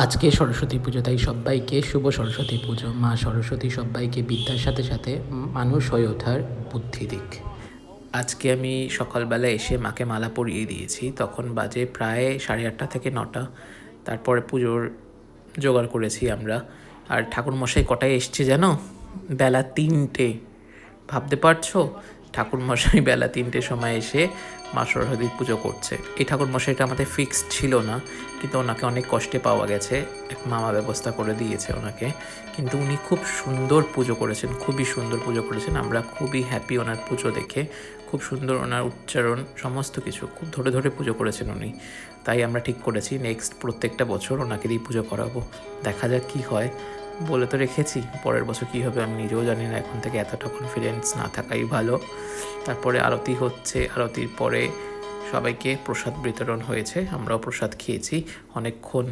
আজকে সরস্বতী পুজো, তাই সবাইকে শুভ সরস্বতী পুজো। মা সরস্বতী সবাইকে বিদ্যার সাথে সাথে মানুষ হয়ে ওঠার বুদ্ধি দিক। আজকে আমি সকালবেলা এসে মাকে মালা পরিয়ে দিয়েছি, তখন বাজে প্রায় 8:30 থেকে 9টা। তারপরে পুজোর জোগাড় করেছি আমরা। আর ঠাকুরমশাই কটায় এসছে জানো? বেলা 3টে। ভাবতে পারছো? ঠাকুরমশাই বেলা 3টের সময় এসে মা সরস্বতীর পুজো করছে। এই ঠাকুরমশাইটা আমাদের ফিক্সড ছিল না, কিন্তু ওনাকে অনেক কষ্টে পাওয়া গেছে, এক মামা ব্যবস্থা করে দিয়েছে ওনাকে। কিন্তু উনি খুব সুন্দর পুজো করেছেন, খুবই সুন্দর পুজো করেছেন। আমরা খুবই হ্যাপি ওনার পুজো দেখে। খুব সুন্দর ওনার উচ্চারণ, সমস্ত কিছু খুব ধরে ধরে পুজো করেছেন উনি। তাই আমরা ঠিক করেছি নেক্সট প্রত্যেকটা বছর ওনাকে দিয়ে পুজো করাবো। দেখা যাক কী হয়। বলে তো রেখেছি, পরের বছর কী হবে আমি নিজেও জানি না। এখন থেকে এতটা কনফিডেন্স না থাকাই ভালো। তারপরে আরতি হচ্ছে, আরতির পরে সবাইকে প্রসাদ বিতরণ হয়েছে, আমরাও প্রসাদ খেয়েছি। অনেকক্ষণ